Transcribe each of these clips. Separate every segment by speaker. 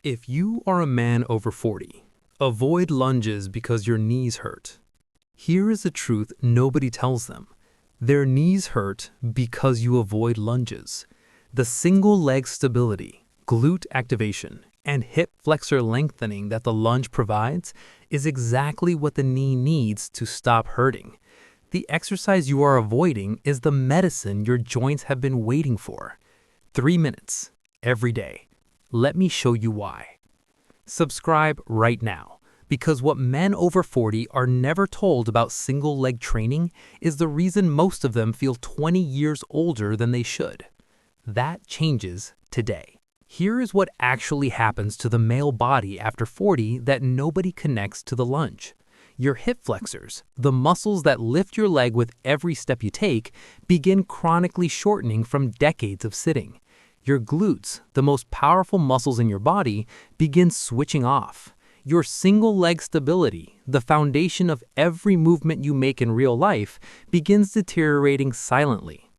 Speaker 1: If you are a man over 40, avoid lunges because your knees hurt. Here is the truth nobody tells them. Their knees hurt because you avoid lunges. The single leg stability, glute activation, and hip flexor lengthening that the lunge provides is exactly what the knee needs to stop hurting. The exercise you are avoiding is the medicine your joints have been waiting for. 3 minutes, every day. Let me show you why. Subscribe right now, because what men over 40 are never told about single leg training is the reason most of them feel 20 years older than they should. That changes today. Here is what actually happens to the male body after 40 that nobody connects to the lunge. Your hip flexors, the muscles that lift your leg with every step you take, begin chronically shortening from decades of sitting. Your glutes, the most powerful muscles in your body, begin switching off. Your single leg stability, the foundation of every movement you make in real life, begins deteriorating silently.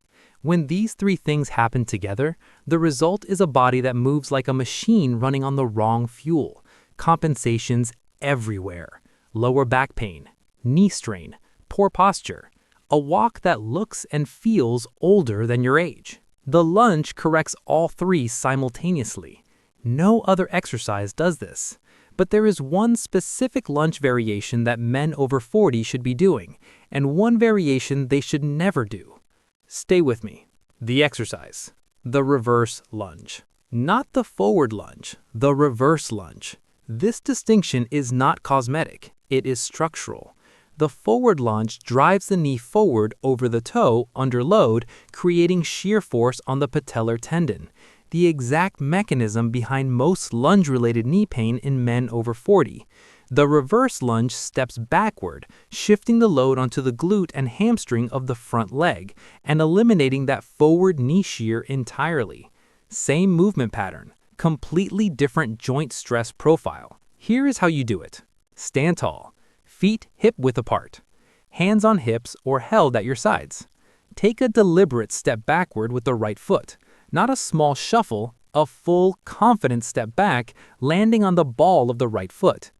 Speaker 1: When these three things happen together, the result is a body that moves like a machine running on the wrong fuel. Compensations everywhere. Lower back pain, knee strain, poor posture, a walk that looks and feels older than your age. The lunge corrects all three simultaneously. No other exercise does this. But there is one specific lunge variation that men over 40 should be doing, and one variation they should never do. Stay with me. The exercise. The reverse lunge. Not the forward lunge, the reverse lunge. This distinction is not cosmetic, it is structural. The forward lunge drives the knee forward over the toe under load, creating shear force on the patellar tendon, the exact mechanism behind most lunge-related knee pain in men over 40. The reverse lunge steps backward, shifting the load onto the glute and hamstring of the front leg, and eliminating that forward knee shear entirely. Same movement pattern, completely different joint stress profile. Here is how you do it. Stand tall. Feet hip-width apart. Hands on hips or held at your sides. Take a deliberate step backward with the right foot. Not a small shuffle, a full, confident step back, landing on the ball of the right foot.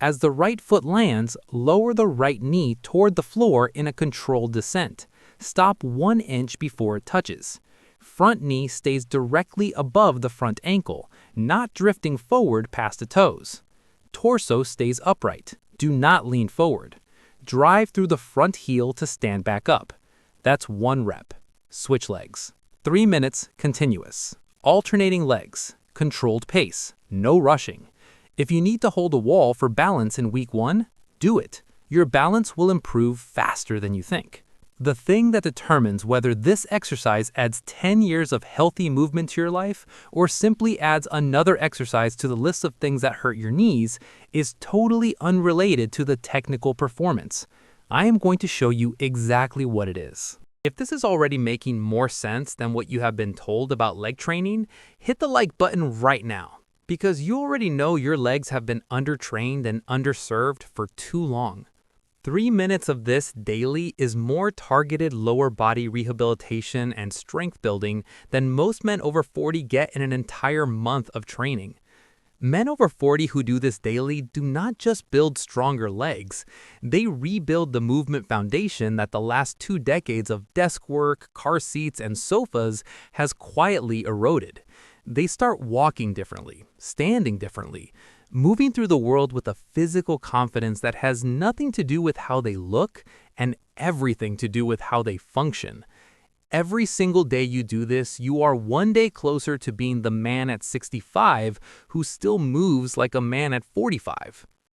Speaker 1: As the right foot lands, lower the right knee toward the floor in a controlled descent. Stop 1 inch before it touches. Front knee stays directly above the front ankle, not drifting forward past the toes. Torso stays upright. Do not lean forward. Drive through the front heel to stand back up. That's 1 rep. Switch legs. 3 minutes continuous. Alternating legs. Controlled pace. No rushing. If you need to hold a wall for balance in week 1, do it. Your balance will improve faster than you think. The thing that determines whether this exercise adds 10 years of healthy movement to your life or simply adds another exercise to the list of things that hurt your knees is totally unrelated to the technical performance. I am going to show you exactly what it is. If this is already making more sense than what you have been told about leg training, hit the like button right now, because you already know your legs have been undertrained and underserved for too long. 3 minutes of this daily is more targeted lower body rehabilitation and strength building than most men over 40 get in an entire month of training. Men over 40 who do this daily do not just build stronger legs, they rebuild the movement foundation that the last 2 decades of desk work, car seats, and sofas has quietly eroded. They start walking differently, standing differently, moving through the world with a physical confidence that has nothing to do with how they look and everything to do with how they function. Every single day you do this, you are 1 day closer to being the man at 65 who still moves like a man at 45.